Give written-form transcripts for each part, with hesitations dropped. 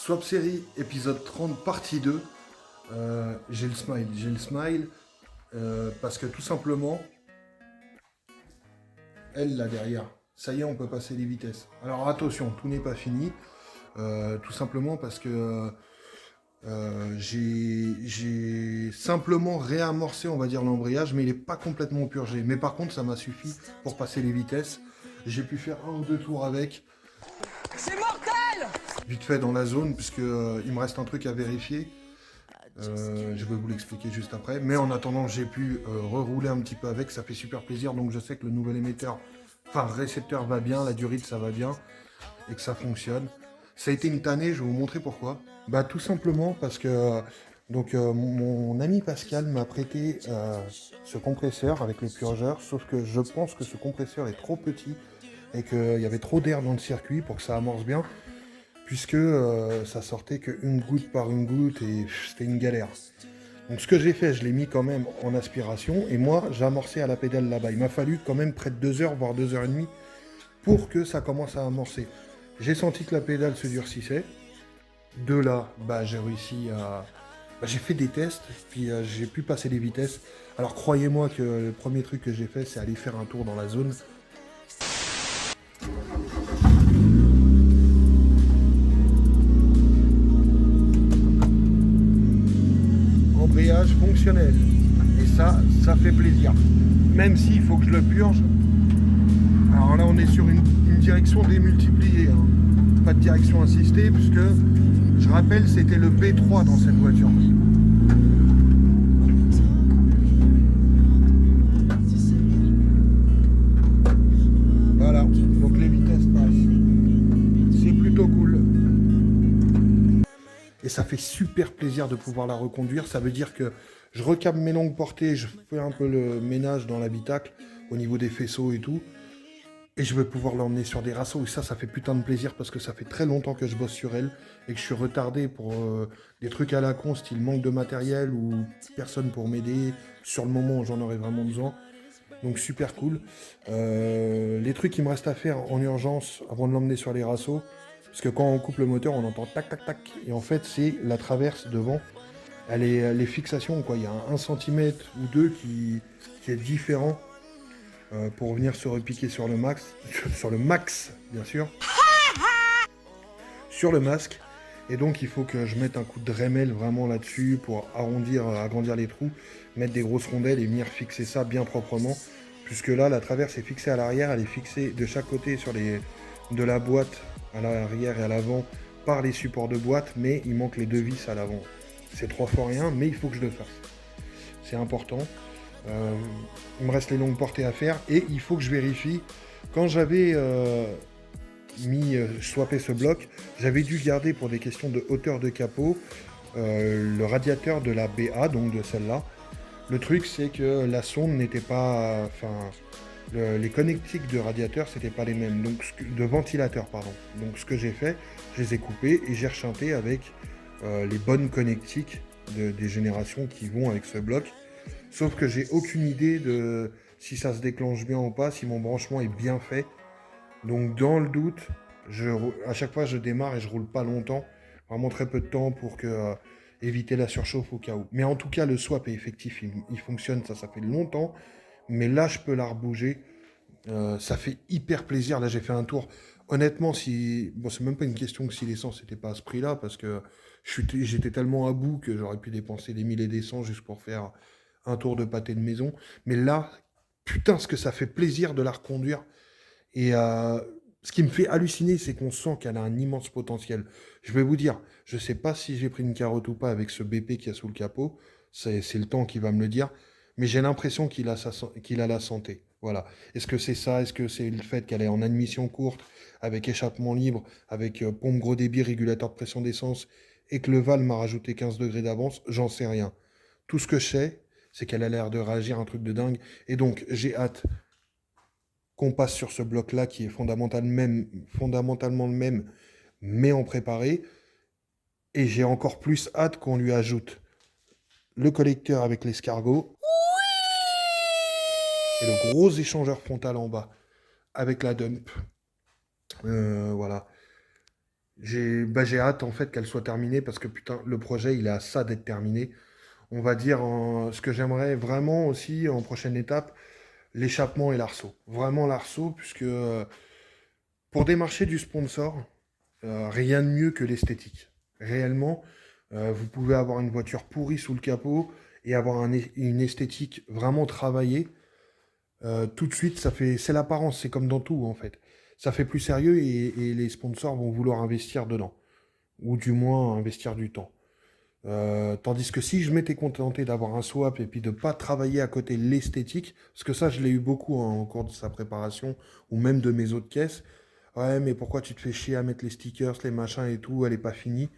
Swap Série, épisode 30, partie 2. J'ai le smile. Parce que tout simplement, elle là derrière, ça y est, on peut passer les vitesses. Alors attention, tout n'est pas fini. Tout simplement parce que j'ai simplement réamorcé, on va dire, l'embrayage, mais il n'est pas complètement purgé. Mais par contre, ça m'a suffi pour passer les vitesses. J'ai pu faire un ou deux tours avec. C'est mortel! Vite fait dans la zone, puisque il me reste un truc à vérifier. Je vais vous l'expliquer juste après. Mais en attendant, j'ai pu rerouler un petit peu avec. Ça fait super plaisir. Donc je sais que le nouvel émetteur, enfin récepteur va bien, la durite ça va bien et que ça fonctionne. Ça a été une tannée, je vais vous montrer pourquoi. Bah tout simplement parce que mon ami Pascal m'a prêté ce compresseur avec le purgeur, sauf que je pense que ce compresseur est trop petit et qu'il y avait trop d'air dans le circuit pour que ça amorce bien, puisque ça sortait qu'une goutte par une goutte et c'était une galère. Donc ce que j'ai fait, je l'ai mis quand même en aspiration et moi j'ai amorcé à la pédale là-bas. Il m'a fallu quand même près de 2 heures, voire 2 heures et demie pour que ça commence à amorcer. J'ai senti que la pédale se durcissait. De là, bah, j'ai réussi à... Bah, j'ai fait des tests, puis j'ai pu passer les vitesses. Alors croyez-moi que le premier truc que j'ai fait, c'est aller faire un tour dans la zone. Embrayage fonctionnel. Et ça fait plaisir. Même s'il faut que je le purge. Alors là, on est sur une direction démultipliée. Hein. Pas de direction assistée, puisque, je rappelle, c'était le B3 dans cette voiture. Voilà, donc les vitesses passent. C'est plutôt cool. Et ça fait super plaisir de pouvoir la reconduire. Ça veut dire que je recable mes longues portées, je fais un peu le ménage dans l'habitacle, au niveau des faisceaux et tout. Et je vais pouvoir l'emmener sur des rassos. Et ça fait putain de plaisir parce que ça fait très longtemps que je bosse sur elle et que je suis retardé pour des trucs à la con, style manque de matériel ou personne pour m'aider sur le moment où j'en aurais vraiment besoin. Donc super cool. Les trucs qu'il me reste à faire en urgence avant de l'emmener sur les rassos, parce que quand on coupe le moteur, on entend tac tac tac. Et en fait, c'est la traverse devant. Les fixations, quoi. Il y a un centimètre ou deux qui est différent pour venir se repiquer sur le max, sur le max, bien sûr, sur le masque. Et donc, il faut que je mette un coup de Dremel vraiment là-dessus pour agrandir les trous, mettre des grosses rondelles et venir fixer ça bien proprement. Puisque là, la traverse est fixée à l'arrière, elle est fixée de chaque côté de la boîte à l'arrière et à l'avant par les supports de boîte, mais il manque les deux vis à l'avant. C'est 3 fois rien, mais il faut que je le fasse. C'est important. Il me reste les longues portées à faire et il faut que je vérifie. Quand j'avais swappé ce bloc, j'avais dû garder pour des questions de hauteur de capot le radiateur de la BA, donc de celle-là. Le truc, c'est que la sonde n'était pas... Enfin, les connectiques de radiateur, c'était pas les mêmes, donc de ventilateur, pardon. Donc ce que j'ai fait, je les ai coupés et j'ai rechanté avec les bonnes connectiques des générations qui vont avec ce bloc. Sauf que j'ai aucune idée de si ça se déclenche bien ou pas, si mon branchement est bien fait. Donc dans le doute, à chaque fois je démarre et je roule pas longtemps, vraiment très peu de temps pour éviter la surchauffe au cas où. Mais en tout cas, le swap est effectif, il fonctionne, ça fait longtemps. Mais là, je peux la rebouger. Ça fait hyper plaisir. Là, j'ai fait un tour. Honnêtement, bon, c'est même pas une question que si l'essence n'était pas à ce prix-là, parce que j'étais tellement à bout que j'aurais pu dépenser des milliers et des juste pour faire un tour de pâté de maison. Mais là, putain, ce que ça fait plaisir de la reconduire. Et ce qui me fait halluciner, c'est qu'on sent qu'elle a un immense potentiel. Je vais vous dire, je sais pas si j'ai pris une carotte ou pas avec ce BP qu'il y a sous le capot. C'est le temps qui va me le dire. Mais j'ai l'impression qu'il a la santé. Voilà. Est-ce que c'est ça? Est-ce que c'est le fait qu'elle est en admission courte, avec échappement libre, avec pompe gros débit, régulateur de pression d'essence, et que le Val m'a rajouté 15 degrés d'avance? J'en sais rien. Tout ce que je sais, c'est qu'elle a l'air de réagir un truc de dingue. Et donc, j'ai hâte qu'on passe sur ce bloc-là qui est fondamentalement le même, mais en préparé. Et j'ai encore plus hâte qu'on lui ajoute le collecteur avec l'escargot et le gros échangeur frontal en bas avec la dump. Voilà. J'ai hâte en fait qu'elle soit terminée parce que putain, le projet il est à ça d'être terminé. On va dire ce que j'aimerais vraiment aussi en prochaine étape, l'échappement et l'arceau. Vraiment l'arceau, puisque pour démarcher du sponsor, rien de mieux que l'esthétique. Réellement, vous pouvez avoir une voiture pourrie sous le capot et avoir une esthétique vraiment travaillée. Tout de suite, c'est l'apparence, c'est comme dans tout en fait. Ça fait plus sérieux et les sponsors vont vouloir investir dedans, ou du moins investir du temps. Tandis que si je m'étais contenté d'avoir un swap et puis de pas travailler à côté l'esthétique, parce que ça je l'ai eu beaucoup hein, au cours de sa préparation, ou même de mes autres caisses, ouais mais pourquoi tu te fais chier à mettre les stickers, les machins et tout, elle est pas finie.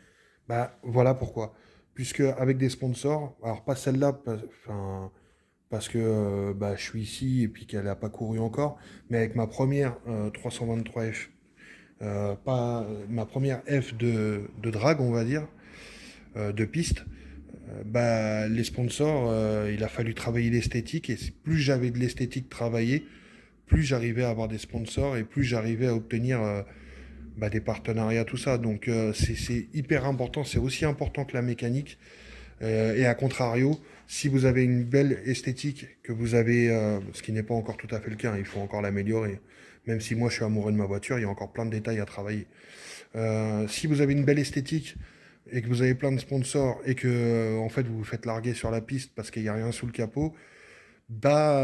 Bah voilà pourquoi. Puisque avec des sponsors, alors pas celle-là, enfin parce que bah, je suis ici et puis qu'elle n'a pas couru encore, mais avec ma première 323F, pas ma première F de drag, on va dire, de piste, bah, les sponsors, il a fallu travailler l'esthétique et plus j'avais de l'esthétique travaillée, plus j'arrivais à avoir des sponsors et plus j'arrivais à obtenir bah, des partenariats, tout ça. Donc c'est hyper important, c'est aussi important que la mécanique. Et à contrario, si vous avez une belle esthétique, que vous avez, ce qui n'est pas encore tout à fait le cas, il faut encore l'améliorer. Même si moi je suis amoureux de ma voiture, il y a encore plein de détails à travailler. Si vous avez une belle esthétique et que vous avez plein de sponsors et que en fait vous vous faites larguer sur la piste parce qu'il n'y a rien sous le capot, bah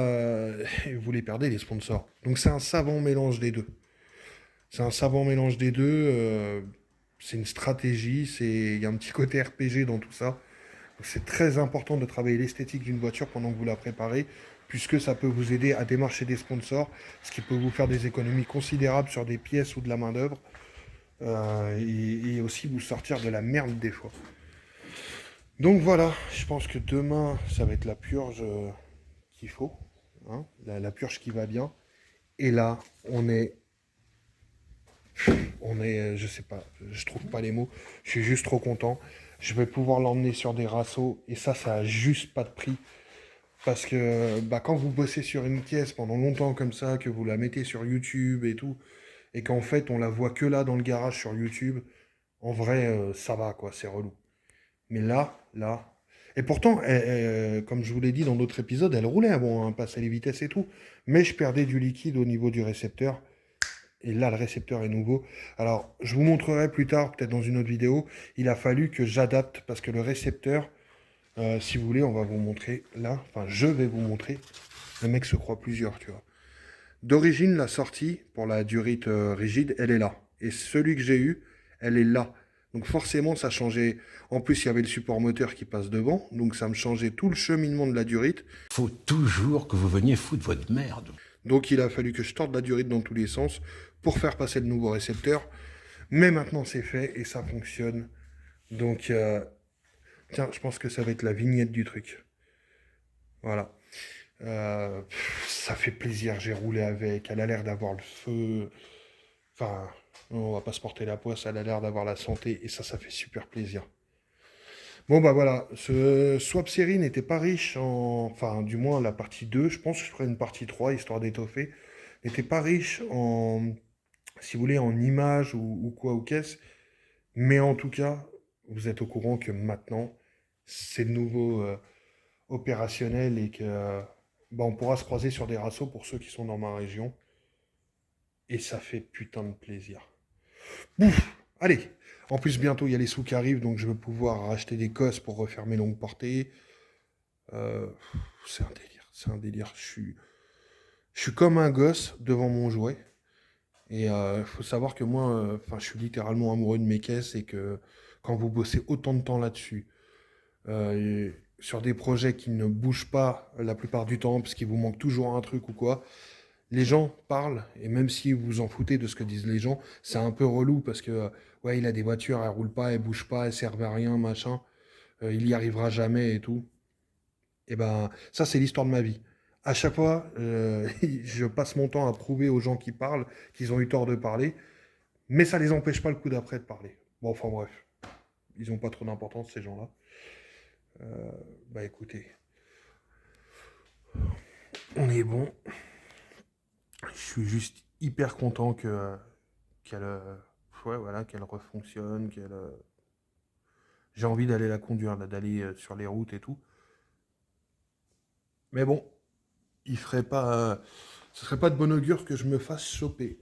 vous les perdez les sponsors. Donc c'est un savant mélange des deux. C'est un savant mélange des deux. C'est une stratégie. Il y a un petit côté RPG dans tout ça. C'est très important de travailler l'esthétique d'une voiture pendant que vous la préparez, puisque ça peut vous aider à démarcher des sponsors, ce qui peut vous faire des économies considérables sur des pièces ou de la main-d'œuvre, et aussi vous sortir de la merde des fois. Donc voilà, je pense que demain, ça va être la purge qu'il faut, hein, la purge qui va bien. Et là, je sais pas, je trouve pas les mots, je suis juste trop content. Je vais pouvoir l'emmener sur des rassos, et ça a juste pas de prix. Parce que bah, quand vous bossez sur une pièce pendant longtemps comme ça, que vous la mettez sur YouTube et tout, et qu'en fait on la voit que là dans le garage sur YouTube, en vrai ça va quoi, c'est relou. Mais là. Et pourtant, comme je vous l'ai dit dans d'autres épisodes, elle roulait, bon, hein, passait les vitesses et tout. Mais je perdais du liquide au niveau du récepteur. Et là, le récepteur est nouveau. Alors, je vous montrerai plus tard, peut-être dans une autre vidéo, il a fallu que j'adapte parce que le récepteur, si vous voulez, on va vous montrer là. Enfin, je vais vous montrer. Le mec se croit plusieurs, tu vois. D'origine, la sortie pour la durite rigide, elle est là. Et celui que j'ai eu, elle est là. Donc forcément, ça changeait. En plus, il y avait le support moteur qui passe devant. Donc ça me changeait tout le cheminement de la durite. Faut toujours que vous veniez foutre votre merde. Donc il a fallu que je torde la durite dans tous les sens pour faire passer le nouveau récepteur. Mais maintenant, c'est fait et ça fonctionne. Donc, tiens, je pense que ça va être la vignette du truc. Voilà. Ça fait plaisir, j'ai roulé avec, elle a l'air d'avoir le feu. Enfin, on va pas se porter la poisse, elle a l'air d'avoir la santé, et ça fait super plaisir. Bon bah voilà, ce swap série n'était pas riche en... Enfin, du moins la partie 2, je pense que je ferai une partie 3, histoire d'étoffer. N'était pas riche en... Si vous voulez, en images ou quoi ou qu'est-ce. Mais en tout cas, vous êtes au courant que maintenant, c'est de nouveau opérationnel et que bah, on pourra se croiser sur des rassos pour ceux qui sont dans ma région. Et ça fait putain de plaisir. Bouf, allez. En plus, bientôt, il y a les sous qui arrivent, donc je vais pouvoir racheter des cosses pour refaire mes longues portées. Euh, c'est un délire, c'est un délire. Je suis comme un gosse devant mon jouet. Et il faut savoir que moi, je suis littéralement amoureux de mes caisses et que quand vous bossez autant de temps là-dessus, sur des projets qui ne bougent pas la plupart du temps, parce qu'il vous manque toujours un truc ou quoi, les gens parlent, et même si vous vous en foutez de ce que disent les gens, c'est un peu relou parce que, ouais, il a des voitures, elles roulent pas, elles bougent pas, elles servent à rien, machin, il y arrivera jamais et tout. Et ben, ça, c'est l'histoire de ma vie. À chaque fois, je passe mon temps à prouver aux gens qui parlent qu'ils ont eu tort de parler, mais ça les empêche pas le coup d'après de parler. Bon, enfin bref, ils ont pas trop d'importance, ces gens-là. Bah écoutez, on est bon. Je suis juste hyper content qu'elle ouais, voilà, qu'elle refonctionne, qu'elle... J'ai envie d'aller la conduire, là, d'aller sur les routes et tout. Mais bon, il ferait pas... ce serait pas de bon augure que je me fasse choper.